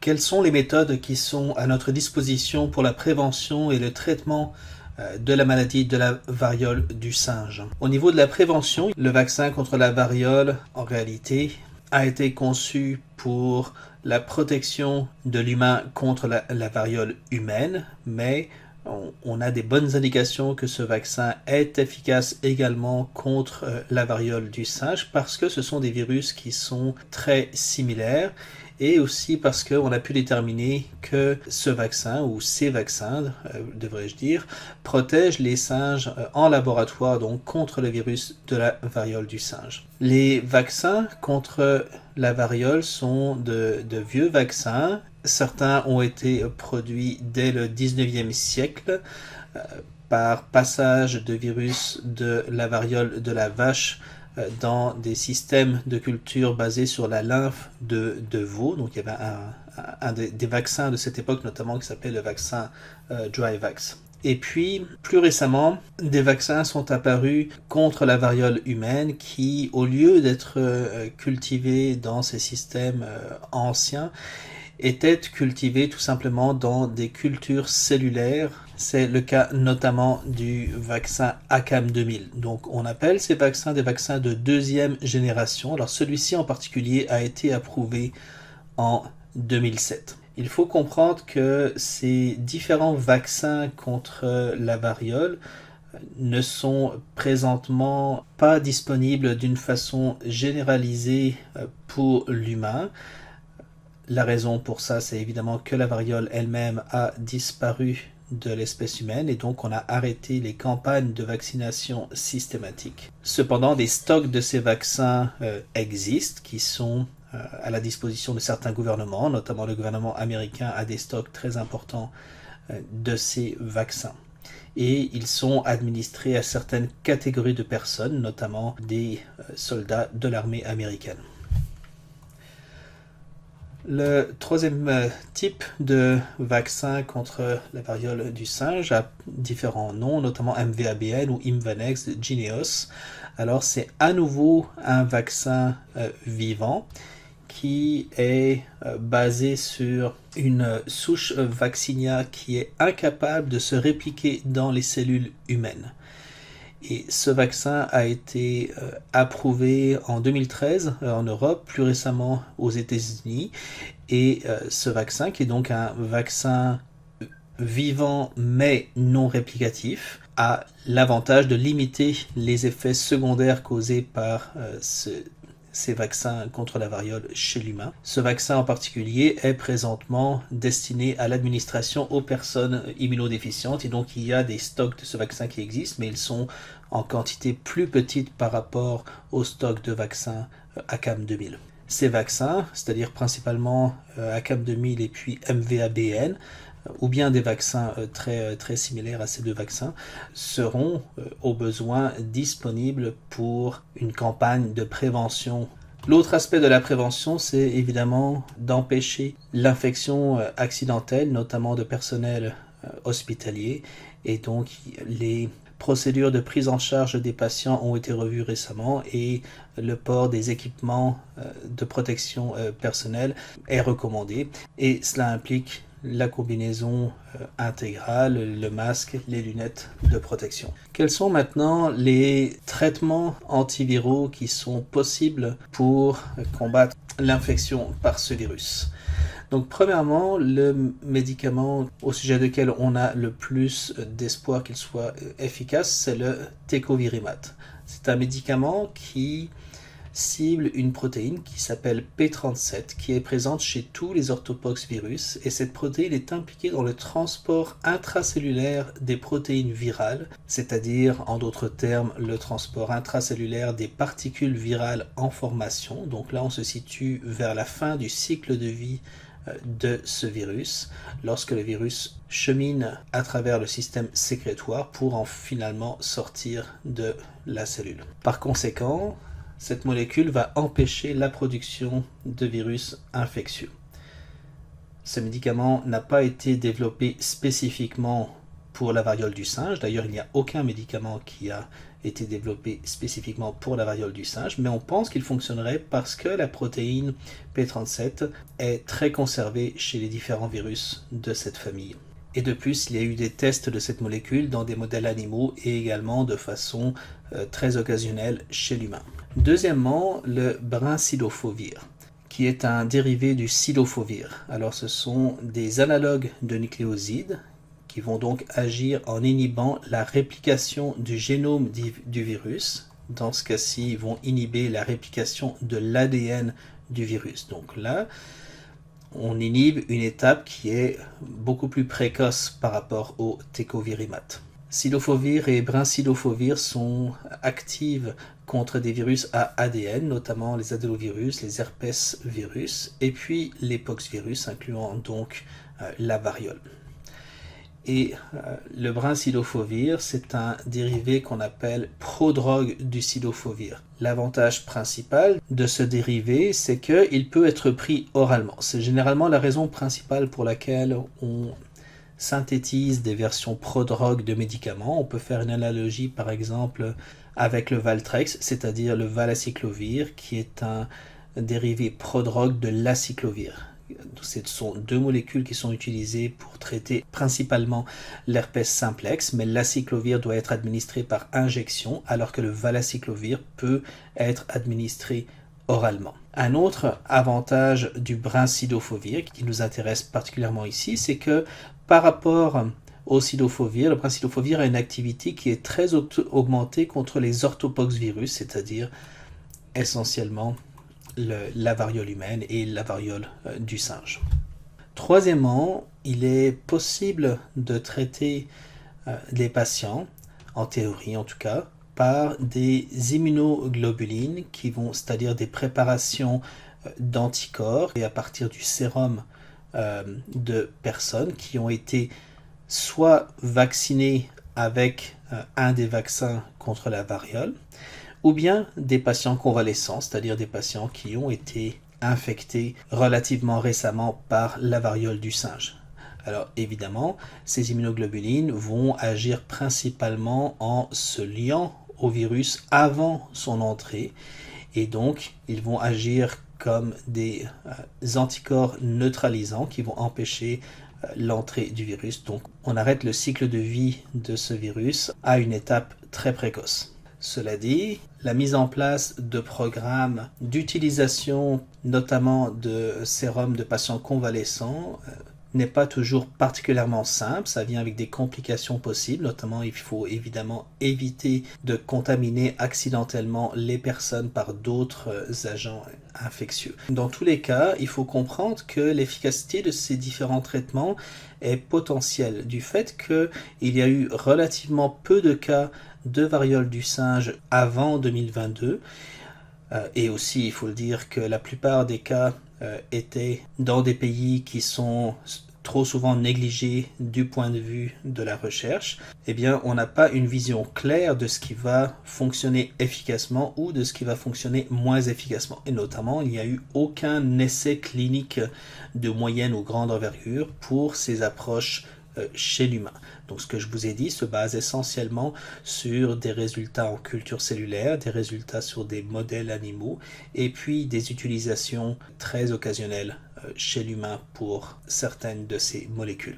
Quelles sont les méthodes qui sont à notre disposition pour la prévention et le traitement de la maladie de la variole du singe? Au niveau de la prévention, le vaccin contre la variole, en réalité, a été conçu pour la protection de l'humain contre la variole humaine, mais on a des bonnes indications que ce vaccin est efficace également contre la variole du singe parce que ce sont des virus qui sont très similaires et aussi parce qu'on a pu déterminer que ce vaccin, ou ces vaccins, devrais-je dire, protègent les singes en laboratoire donc contre le virus de la variole du singe. Les vaccins contre la variole sont de vieux vaccins. Certains ont été produits dès le 19e siècle par passage de virus de la variole de la vache dans des systèmes de culture basés sur la lymphe de veau. Donc il y avait un des vaccins de cette époque notamment qui s'appelait le vaccin Dryvax. Et puis, plus récemment, des vaccins sont apparus contre la variole humaine qui, au lieu d'être cultivés dans ces systèmes anciens, étaient cultivés tout simplement dans des cultures cellulaires. C'est le cas notamment du vaccin ACAM 2000. Donc on appelle ces vaccins des vaccins de deuxième génération. Alors celui-ci en particulier a été approuvé en 2007. Il faut comprendre que ces différents vaccins contre la variole ne sont présentement pas disponibles d'une façon généralisée pour l'humain. La raison pour ça, c'est évidemment que la variole elle-même a disparu de l'espèce humaine et donc on a arrêté les campagnes de vaccination systématiques. Cependant, des stocks de ces vaccins existent qui sont à la disposition de certains gouvernements, notamment le gouvernement américain a des stocks très importants de ces vaccins. Et ils sont administrés à certaines catégories de personnes, notamment des soldats de l'armée américaine. Le troisième type de vaccin contre la variole du singe a différents noms, notamment MVABN ou Imvanex de Jynneos. Alors c'est à nouveau un vaccin vivant qui est basé sur une souche vaccinia qui est incapable de se répliquer dans les cellules humaines. Et ce vaccin a été approuvé en 2013 en Europe, plus récemment aux États-Unis. Et ce vaccin, qui est donc un vaccin vivant mais non réplicatif, a l'avantage de limiter les effets secondaires causés par ces vaccins contre la variole chez l'humain. Ce vaccin en particulier est présentement destiné à l'administration aux personnes immunodéficientes et donc il y a des stocks de ce vaccin qui existent, mais ils sont en quantité plus petite par rapport aux stocks de vaccins ACAM 2000. Ces vaccins, c'est-à-dire principalement ACAM 2000 et puis MVABN, ou bien des vaccins très similaires à ces deux vaccins, seront au besoin disponibles pour une campagne de prévention. L'autre aspect de la prévention, c'est évidemment d'empêcher l'infection accidentelle, notamment de personnel hospitalier, et donc les procédures de prise en charge des patients ont été revues récemment et le port des équipements de protection personnelle est recommandé et cela implique la combinaison intégrale, le masque, les lunettes de protection. Quels sont maintenant les traitements antiviraux qui sont possibles pour combattre l'infection par ce virus? Donc premièrement, le médicament au sujet duquel on a le plus d'espoir qu'il soit efficace, c'est le Tecovirimat. C'est un médicament qui cible une protéine qui s'appelle P37, qui est présente chez tous les orthopox virus, et cette protéine est impliquée dans le transport intracellulaire des protéines virales, c'est-à-dire, en d'autres termes, le transport intracellulaire des particules virales en formation. Donc là, on se situe vers la fin du cycle de vie de ce virus, lorsque le virus chemine à travers le système sécrétoire pour en finalement sortir de la cellule. Par conséquent, cette molécule va empêcher la production de virus infectieux. Ce médicament n'a pas été développé spécifiquement pour la variole du singe. D'ailleurs, il n'y a aucun médicament qui a été développé spécifiquement pour la variole du singe, mais on pense qu'il fonctionnerait parce que la protéine P37 est très conservée chez les différents virus de cette famille. Et de plus, il y a eu des tests de cette molécule dans des modèles animaux et également de façon très occasionnelle chez l'humain. Deuxièmement, le brincidofovir, qui est un dérivé du cidofovir. Alors ce sont des analogues de nucléosides qui vont donc agir en inhibant la réplication du génome du virus. Dans ce cas-ci, ils vont inhiber la réplication de l'ADN du virus. Donc là, on inhibe une étape qui est beaucoup plus précoce par rapport au tecovirimat. Cidofovir et brincidofovir sont actives contre des virus à ADN, notamment les adénovirus, les herpès virus, et puis les poxvirus, incluant donc la variole. Et le brincidofovir, c'est un dérivé qu'on appelle prodrogue du cidofovir. L'avantage principal de ce dérivé, c'est qu'il peut être pris oralement. C'est généralement la raison principale pour laquelle on synthétise des versions prodrogue de médicaments. On peut faire une analogie par exemple avec le Valtrex, c'est-à-dire le valacyclovir, qui est un dérivé prodrogue de l'acyclovir. Ce sont deux molécules qui sont utilisées pour traiter principalement l'herpès simplex, mais l'acyclovir doit être administré par injection, alors que le valacyclovir peut être administré oralement. Un autre avantage du brincidofovir qui nous intéresse particulièrement ici, c'est que par rapport au cidofovir, le brincidofovir a une activité qui est très augmentée contre les orthopoxvirus, c'est-à-dire essentiellement la variole humaine et la variole du singe. Troisièmement, il est possible de traiter les patients, en théorie en tout cas, par des immunoglobulines c'est-à-dire des préparations d'anticorps et à partir du sérum de personnes qui ont été soit vaccinées avec un des vaccins contre la variole, ou bien des patients convalescents, c'est-à-dire des patients qui ont été infectés relativement récemment par la variole du singe. Alors évidemment, ces immunoglobulines vont agir principalement en se liant au virus avant son entrée, et donc ils vont agir comme des anticorps neutralisants qui vont empêcher l'entrée du virus. Donc on arrête le cycle de vie de ce virus à une étape très précoce. Cela dit, la mise en place de programmes d'utilisation, notamment de sérums de patients convalescents, n'est pas toujours particulièrement simple. Ça vient avec des complications possibles, notamment il faut évidemment éviter de contaminer accidentellement les personnes par d'autres agents infectieux. Dans tous les cas, il faut comprendre que l'efficacité de ces différents traitements est potentielle du fait qu'il y a eu relativement peu de cas de variole du singe avant 2022 et aussi il faut le dire que la plupart des cas étaient dans des pays qui sont trop souvent négligés du point de vue de la recherche. Eh bien on n'a pas une vision claire de ce qui va fonctionner efficacement ou de ce qui va fonctionner moins efficacement, et notamment il n'y a eu aucun essai clinique de moyenne ou grande envergure pour ces approches chez l'humain. Donc ce que je vous ai dit se base essentiellement sur des résultats en culture cellulaire, des résultats sur des modèles animaux et puis des utilisations très occasionnelles chez l'humain pour certaines de ces molécules.